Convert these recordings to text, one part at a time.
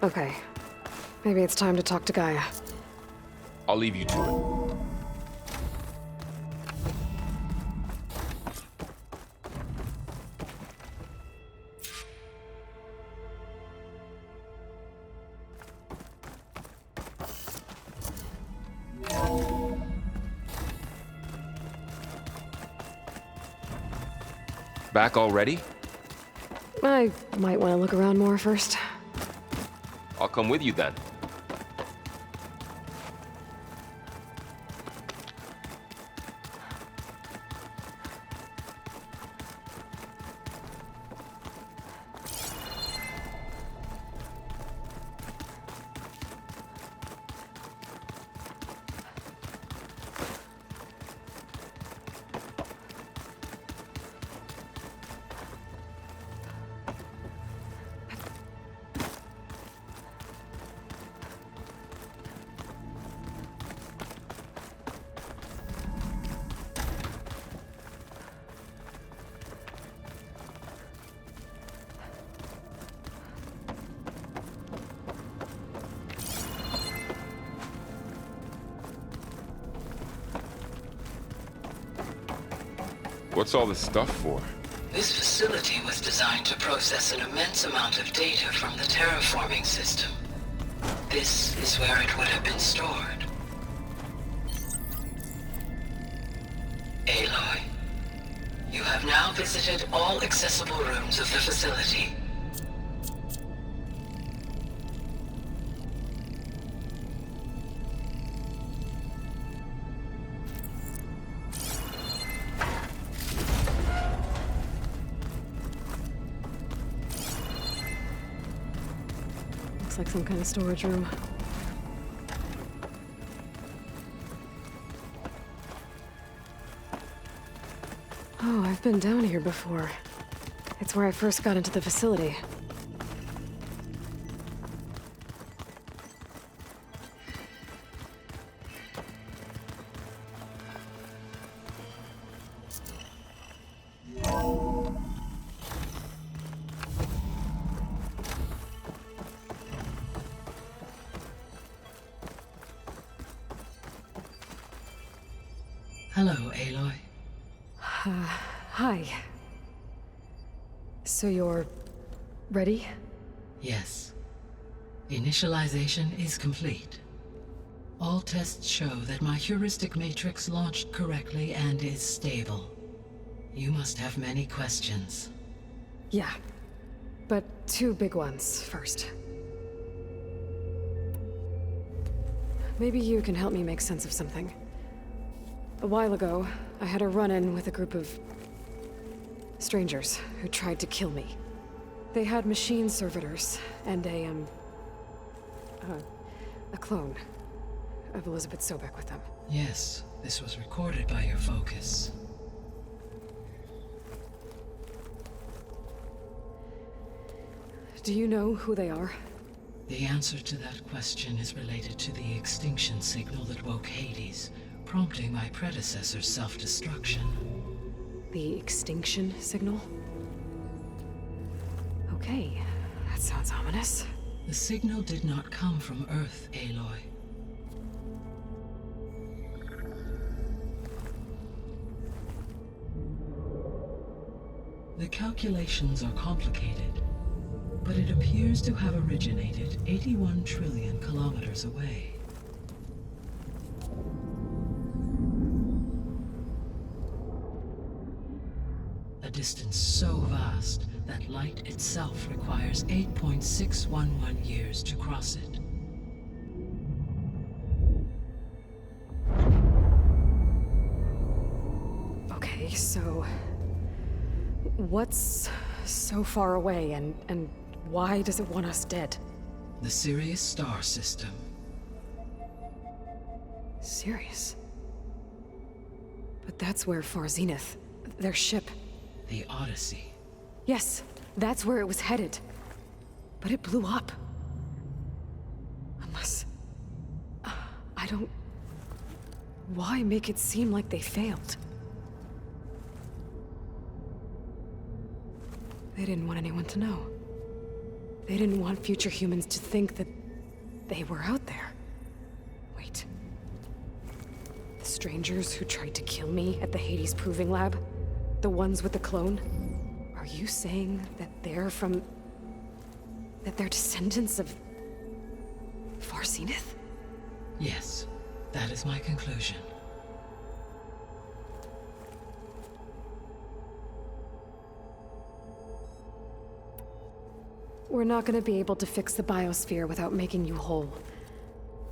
Okay. Maybe it's time to talk to Gaia. I'll leave you to it. Back already? I might want to look around more first. I'll come with you then. What's all this stuff for? This facility was designed to process an immense amount of data from the terraforming system. This is where it would have been stored. Aloy, you have now visited all accessible rooms of the facility. Looks like some kind of storage room. Oh, I've been down here before. It's where I first got into the facility. Hello, Aloy. Hi. So you're ready? Yes. Initialization is complete. All tests show that my heuristic matrix launched correctly and is stable. You must have many questions. Yeah. But two big ones first. Maybe you can help me make sense of something. A while ago, I had a run-in with a group of strangers who tried to kill me. They had machine servitors and a clone of Elizabeth Sobek with them. Yes, this was recorded by your focus. Do you know who they are? The answer to that question is related to the extinction signal that woke Hades, prompting my predecessor's self-destruction. The extinction signal? Okay, that sounds ominous. The signal did not come from Earth, Aloy. The calculations are complicated, but it appears to have originated 81 trillion kilometers away. A distance so vast that light itself requires 8.611 years to cross it. Okay, so what's so far away and why does it want us dead? The Sirius star system. Sirius? But that's where Far Zenith, their ship. The Odyssey. Yes, that's where it was headed. But it blew up. Unless... I don't... Why make it seem like they failed? They didn't want anyone to know. They didn't want future humans to think that they were out there. Wait. The strangers who tried to kill me at the Hades Proving Lab? The ones with the clone? Are you saying that they're from... that they're descendants of... Farsenith? Yes, that is my conclusion. We're not gonna be able to fix the biosphere without making you whole.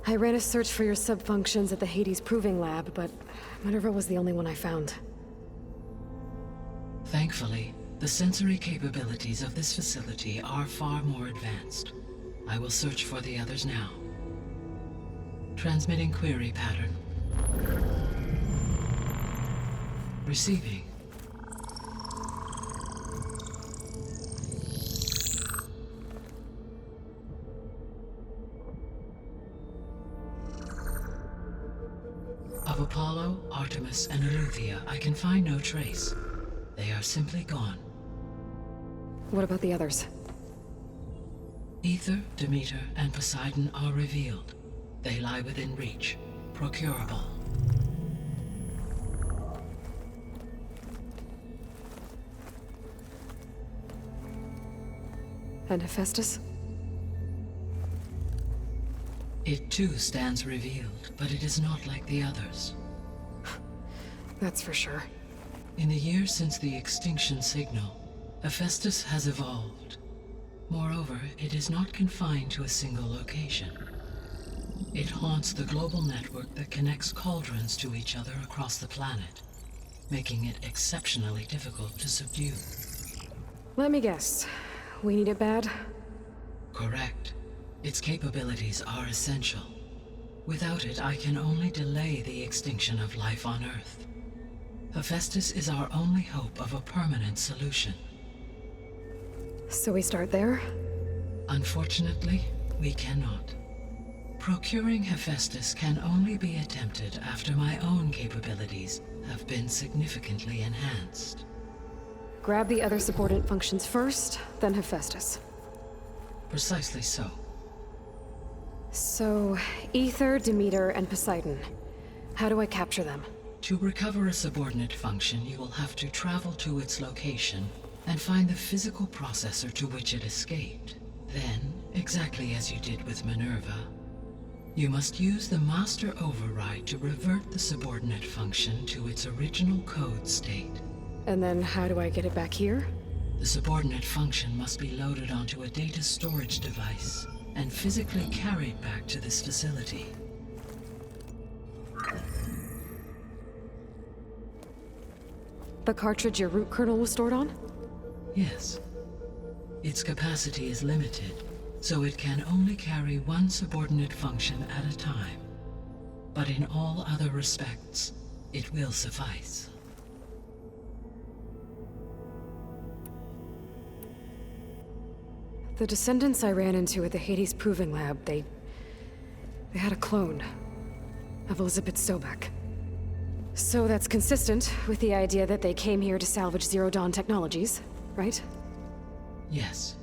I ran a search for your subfunctions at the Hades Proving Lab, but Minerva was the only one I found. Thankfully, the sensory capabilities of this facility are far more advanced. I will search for the others now. Transmitting query pattern. Receiving. Of Apollo, Artemis, and Eleuthia, I can find no trace. They are simply gone. What about the others? Ether, Demeter, and Poseidon are revealed. They lie within reach, procurable. And Hephaestus? It too stands revealed, but it is not like the others. That's for sure. In the years since the extinction signal, Hephaestus has evolved. Moreover, it is not confined to a single location. It haunts the global network that connects cauldrons to each other across the planet, making it exceptionally difficult to subdue. Let me guess. We need it bad? Correct. Its capabilities are essential. Without it, I can only delay the extinction of life on Earth. Hephaestus is our only hope of a permanent solution. So we start there? Unfortunately, we cannot. Procuring Hephaestus can only be attempted after my own capabilities have been significantly enhanced. Grab the other subordinate functions first, then Hephaestus. Precisely so. So, Ether, Demeter, and Poseidon. How do I capture them? To recover a subordinate function, you will have to travel to its location and find the physical processor to which it escaped. Then, exactly as you did with Minerva, you must use the master override to revert the subordinate function to its original code state. And then how do I get it back here? The subordinate function must be loaded onto a data storage device and physically carried back to this facility. The cartridge your root kernel was stored on? Yes. Its capacity is limited, so it can only carry one subordinate function at a time. But in all other respects, it will suffice. The descendants I ran into at the Hades Proving Lab, they had a clone of Elizabeth Sobek. So that's consistent with the idea that they came here to salvage Zero Dawn technologies, right? Yes.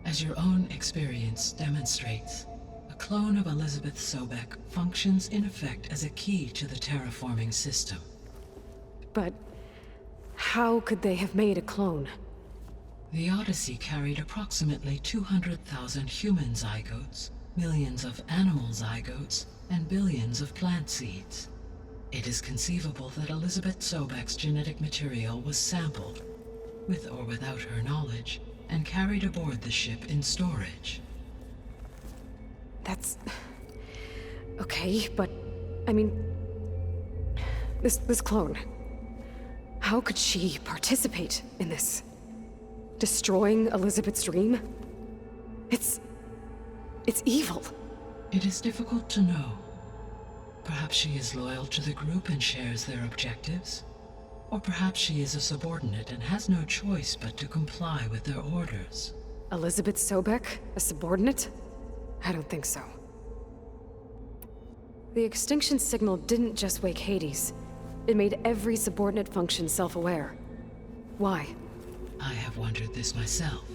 As your own experience demonstrates, a clone of Elizabeth Sobek functions in effect as a key to the terraforming system. But how could they have made a clone? The Odyssey carried approximately 200,000 human zygotes, millions of animal zygotes, and billions of plant seeds. It is conceivable that Elizabeth Sobek's genetic material was sampled, with or without her knowledge, and carried aboard the ship in storage. That's... okay, but... I mean... This clone... How could she participate in this? Destroying Elizabeth's dream? It's evil. It is difficult to know. Perhaps she is loyal to the group and shares their objectives. Or perhaps she is a subordinate and has no choice but to comply with their orders. Elizabeth Sobek, a subordinate? I don't think so. The extinction signal didn't just wake Hades. It made every subordinate function self-aware. Why? I have wondered this myself.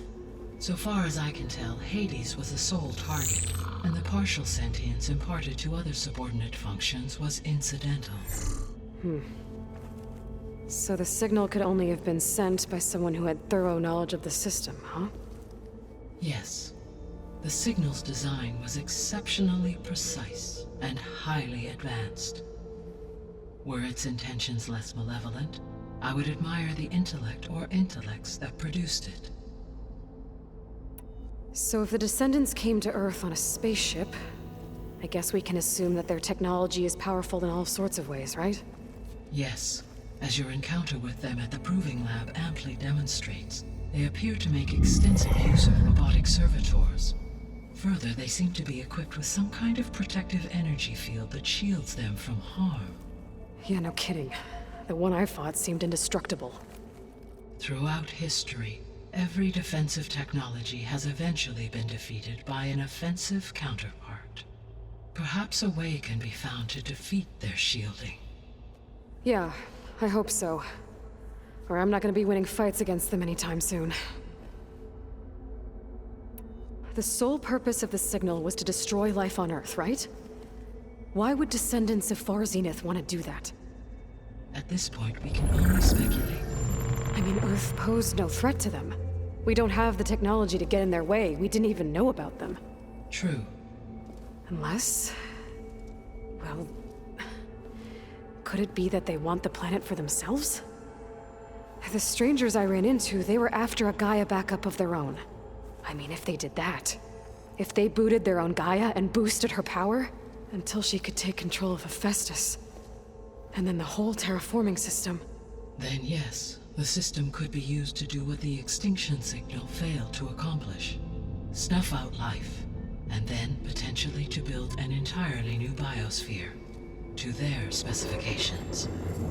So far as I can tell, Hades was the sole target, and the partial sentience imparted to other subordinate functions was incidental. So the signal could only have been sent by someone who had thorough knowledge of the system, huh? Yes. The signal's design was exceptionally precise and highly advanced. Were its intentions less malevolent, I would admire the intellect or intellects that produced it. So if the descendants came to Earth on a spaceship, I guess we can assume that their technology is powerful in all sorts of ways, right? Yes. As your encounter with them at the Proving Lab amply demonstrates, they appear to make extensive use of robotic servitors. Further, they seem to be equipped with some kind of protective energy field that shields them from harm. Yeah, no kidding. The one I fought seemed indestructible. Throughout history, every defensive technology has eventually been defeated by an offensive counterpart. Perhaps a way can be found to defeat their shielding. Yeah, I hope so. Or I'm not gonna be winning fights against them anytime soon. The sole purpose of the signal was to destroy life on Earth, right? Why would descendants of Far Zenith want to do that? At this point, we can only speculate. I mean, Earth posed no threat to them. We don't have the technology to get in their way. We didn't even know about them. True. Unless... well... could it be that they want the planet for themselves? The strangers I ran into, they were after a Gaia backup of their own. I mean, if they did that, if they booted their own Gaia and boosted her power, until she could take control of Hephaestus, and then the whole terraforming system. Then yes, the system could be used to do what the extinction signal failed to accomplish. Snuff out life, and then potentially to build an entirely new biosphere, to their specifications.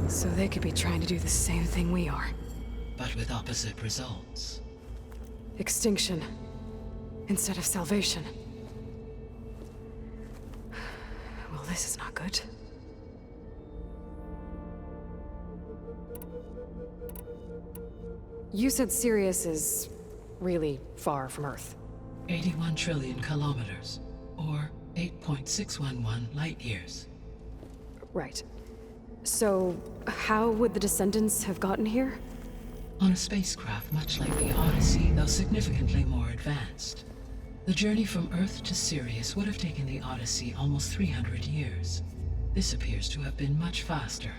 So they could be trying to do the same thing we are. But with opposite results. Extinction, instead of salvation. Well, this is not good. You said Sirius is really far from Earth. 81 trillion kilometers, or 8.611 light years. Right. So, how would the descendants have gotten here? On a spacecraft much like the Odyssey, though significantly more advanced. The journey from Earth to Sirius would have taken the Odyssey almost 300 years. This appears to have been much faster.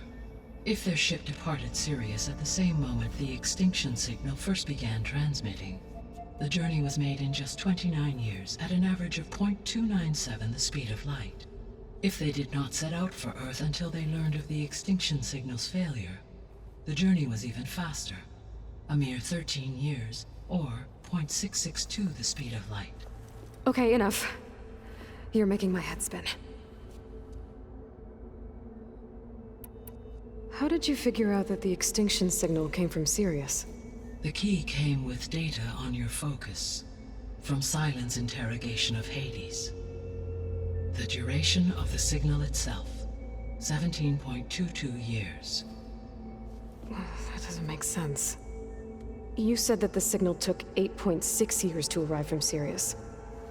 If their ship departed Sirius at the same moment the extinction signal first began transmitting, the journey was made in just 29 years at an average of 0.297 the speed of light. If they did not set out for Earth until they learned of the extinction signal's failure, the journey was even faster. A mere 13 years, or 0.662 the speed of light. Okay, enough. You're making my head spin. How did you figure out that the extinction signal came from Sirius? The key came with data on your focus, from Silent's interrogation of Hades. The duration of the signal itself, 17.22 years. That doesn't make sense. You said that the signal took 8.6 years to arrive from Sirius.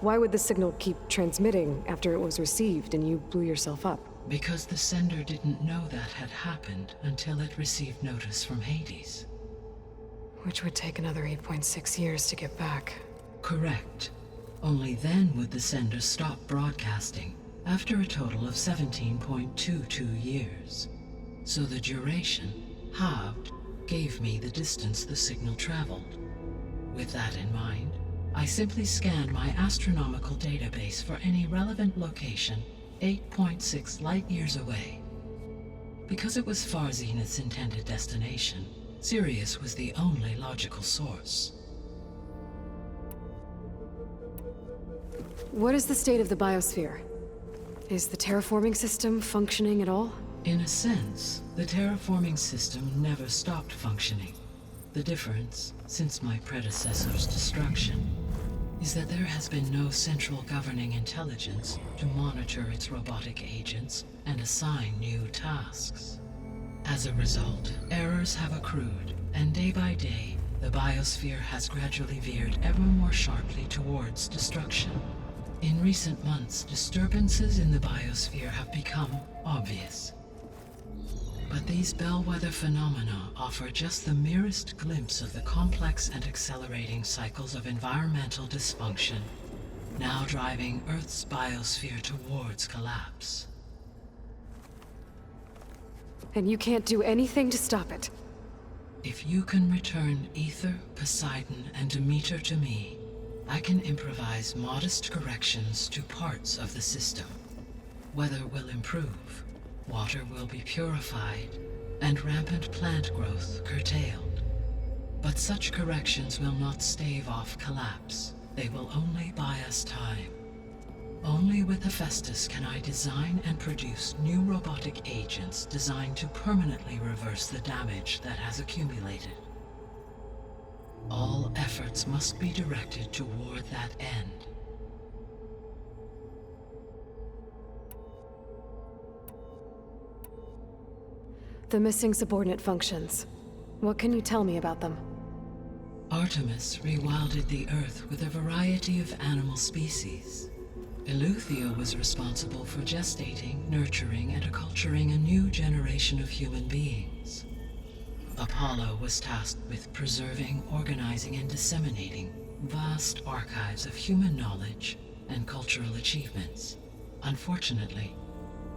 Why would the signal keep transmitting after it was received and you blew yourself up? Because the sender didn't know that had happened until it received notice from Hades. Which would take another 8.6 years to get back. Correct. Only then would the sender stop broadcasting, after a total of 17.22 years. So the duration, halved, gave me the distance the signal traveled. With that in mind, I simply scanned my astronomical database for any relevant location 8.6 light-years away. Because it was Far Zenith's intended destination, Sirius was the only logical source. What is the state of the biosphere? Is the terraforming system functioning at all? In a sense, the terraforming system never stopped functioning. The difference, since my predecessor's destruction, is that there has been no central governing intelligence to monitor its robotic agents and assign new tasks. As a result, errors have accrued, and day by day, the biosphere has gradually veered ever more sharply towards destruction. In recent months, disturbances in the biosphere have become obvious. But these bellwether phenomena offer just the merest glimpse of the complex and accelerating cycles of environmental dysfunction, now driving Earth's biosphere towards collapse. And you can't do anything to stop it. If you can return Ether, Poseidon, and Demeter to me, I can improvise modest corrections to parts of the system. Weather will improve, water will be purified, and rampant plant growth curtailed. But such corrections will not stave off collapse. They will only buy us time. Only with Hephaestus can I design and produce new robotic agents designed to permanently reverse the damage that has accumulated. All efforts must be directed toward that end. The missing subordinate functions. What can you tell me about them? Artemis rewilded the Earth with a variety of animal species. Eleuthia was responsible for gestating, nurturing, and acculturating a new generation of human beings. Apollo was tasked with preserving, organizing, and disseminating vast archives of human knowledge and cultural achievements. Unfortunately,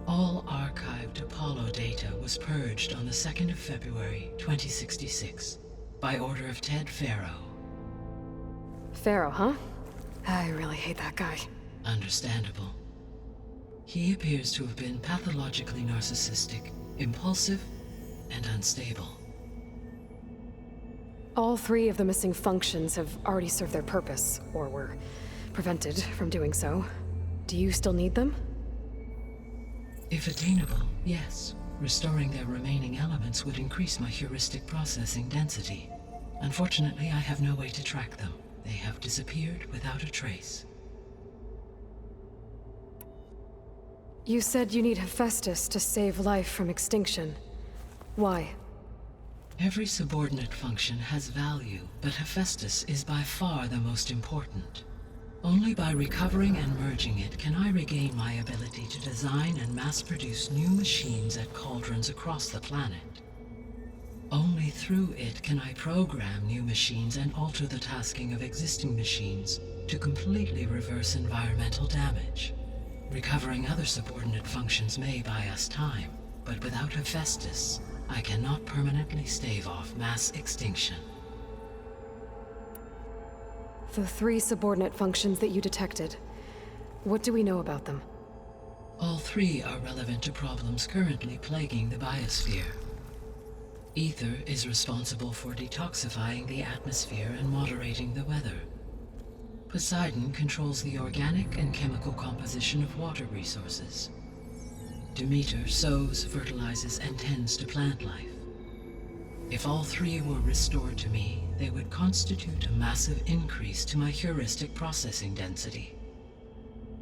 all archived Apollo data was purged on the 2nd of February, 2066, by order of Ted Faro. Pharaoh, huh? I really hate that guy. Understandable. He appears to have been pathologically narcissistic, impulsive, and unstable. All 3 of the missing functions have already served their purpose, or were prevented from doing so. Do you still need them? If attainable, yes. Restoring their remaining elements would increase my heuristic processing density. Unfortunately, I have no way to track them. They have disappeared without a trace. You said you need Hephaestus to save life from extinction. Why? Every subordinate function has value, but Hephaestus is by far the most important. Only by recovering and merging it can I regain my ability to design and mass-produce new machines at cauldrons across the planet. Only through it can I program new machines and alter the tasking of existing machines to completely reverse environmental damage. Recovering other subordinate functions may buy us time, but without Hephaestus, I cannot permanently stave off mass extinction. The 3 subordinate functions that you detected. What do we know about them? All 3 are relevant to problems currently plaguing the biosphere. Ether is responsible for detoxifying the atmosphere and moderating the weather. Poseidon controls the organic and chemical composition of water resources. Demeter sows, fertilizes, and tends to plant life. If all 3 were restored to me, they would constitute a massive increase to my heuristic processing density.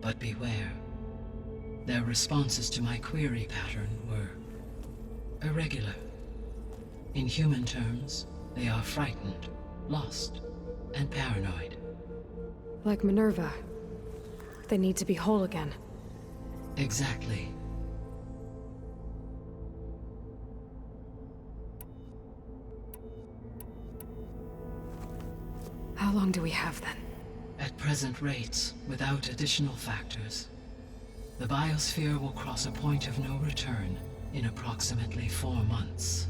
But beware. Their responses to my query pattern were irregular. In human terms, they are frightened, lost, and paranoid. Like Minerva. They need to be whole again. Exactly. How long do we have then? At present rates, without additional factors, the biosphere will cross a point of no return in approximately 4 months.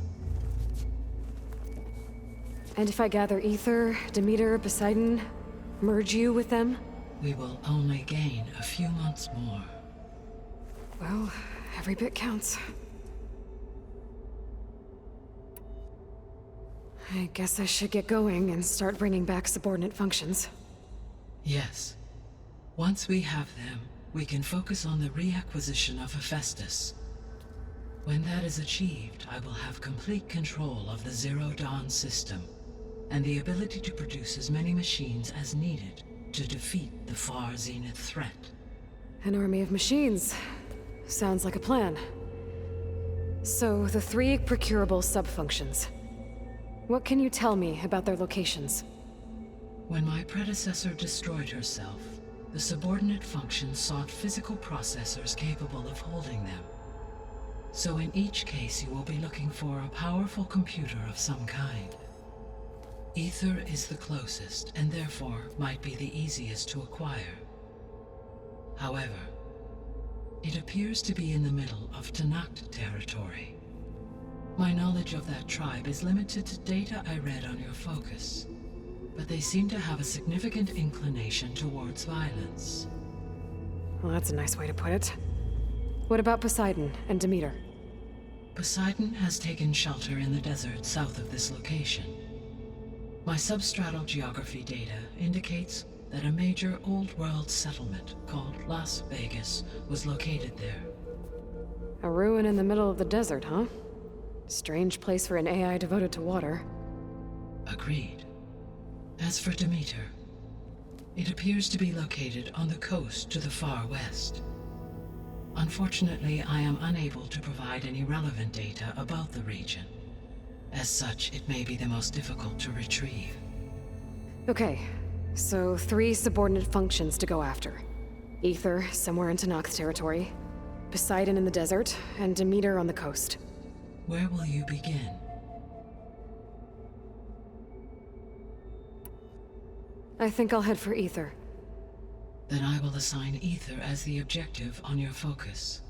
And if I gather Ether, Demeter, Poseidon, merge you with them? We will only gain a few months more. Well, every bit counts. I guess I should get going and start bringing back subordinate functions. Yes. Once we have them, we can focus on the reacquisition of Hephaestus. When that is achieved, I will have complete control of the Zero Dawn system, and the ability to produce as many machines as needed to defeat the far zenith threat. An army of machines. Sounds like a plan. So, the 3 procurable sub-functions. What can you tell me about their locations? When my predecessor destroyed herself, the subordinate functions sought physical processors capable of holding them. So in each case you will be looking for a powerful computer of some kind. Ether is the closest, and therefore might be the easiest to acquire. However, it appears to be in the middle of Tanakh territory. My knowledge of that tribe is limited to data I read on your focus, but they seem to have a significant inclination towards violence. Well, that's a nice way to put it. What about Poseidon and Demeter? Poseidon has taken shelter in the desert south of this location. My substratal geography data indicates that a major old-world settlement called Las Vegas was located there. A ruin in the middle of the desert, huh? Strange place for an AI devoted to water. Agreed. As for Demeter, it appears to be located on the coast to the far west. Unfortunately, I am unable to provide any relevant data about the region. As such, it may be the most difficult to retrieve. Okay, so 3 subordinate functions to go after. Ether, somewhere in Tanakh territory, Poseidon in the desert, and Demeter on the coast. Where will you begin? I think I'll head for Ether. Then I will assign Ether as the objective on your focus.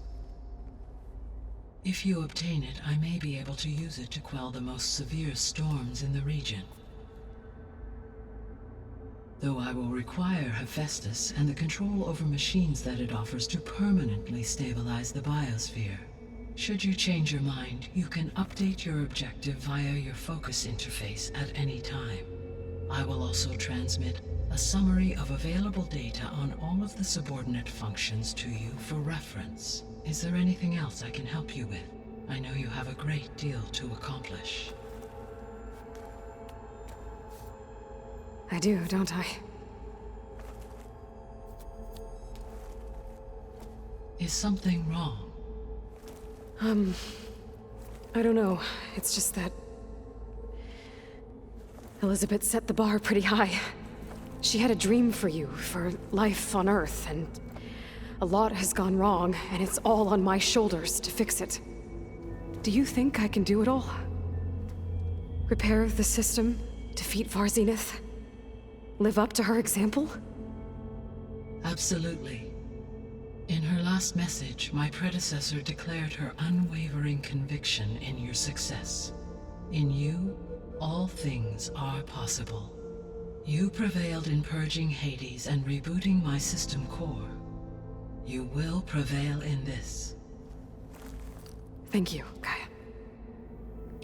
If you obtain it, I may be able to use it to quell the most severe storms in the region. Though I will require Hephaestus and the control over machines that it offers to permanently stabilize the biosphere. Should you change your mind, you can update your objective via your focus interface at any time. I will also transmit a summary of available data on all of the subordinate functions to you for reference. Is there anything else I can help you with? I know you have a great deal to accomplish. I do, don't I? Is something wrong? I don't know. It's just that Elizabeth set the bar pretty high. She had a dream for you, for life on Earth, and a lot has gone wrong, and it's all on my shoulders to fix it. Do you think I can do it all? Repair the system, defeat Varzenith, live up to her example? Absolutely. In her last message, my predecessor declared her unwavering conviction in your success. In you, all things are possible. You prevailed in purging Hades and rebooting my system core. You will prevail in this. Thank you, Gaia.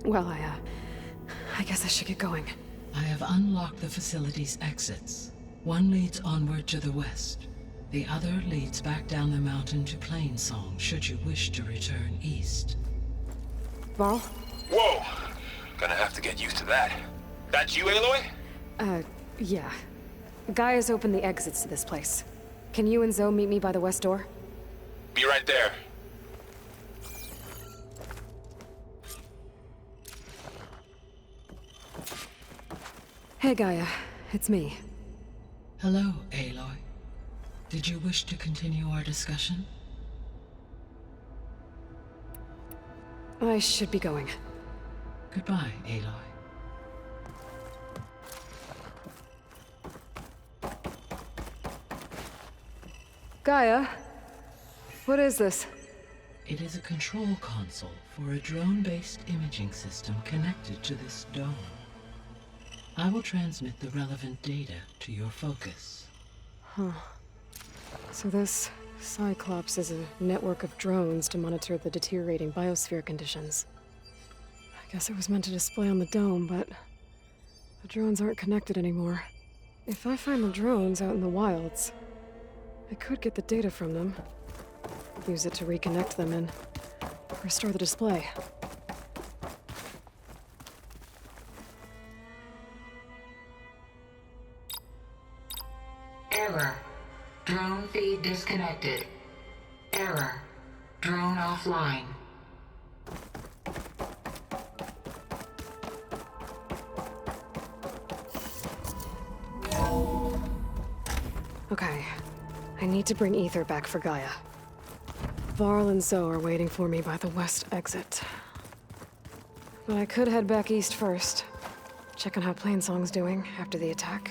Well, I guess I should get going. I have unlocked the facility's exits. One leads onward to the west. The other leads back down the mountain to Plainsong, should you wish to return east. Varl? Whoa! Gonna have to get used to that. That's you, Aloy? Yeah. Gaia's opened the exits to this place. Can you and Zoe meet me by the west door? Be right there. Hey, Gaia. It's me. Hello, Aloy. Did you wish to continue our discussion? I should be going. Goodbye, Aloy. Gaia? What is this? It is a control console for a drone-based imaging system connected to this dome. I will transmit the relevant data to your focus. Huh. So this Cyclops is a network of drones to monitor the deteriorating biosphere conditions. I guess it was meant to display on the dome, but the drones aren't connected anymore. If I find the drones out in the wilds, I could get the data from them, use it to reconnect them and restore the display. Error. Drone feed disconnected. Error. Drone offline. Okay. I need to bring Ether back for Gaia. Varl and Zoe are waiting for me by the west exit. But I could head back east first. Check on how Plainsong's doing after the attack.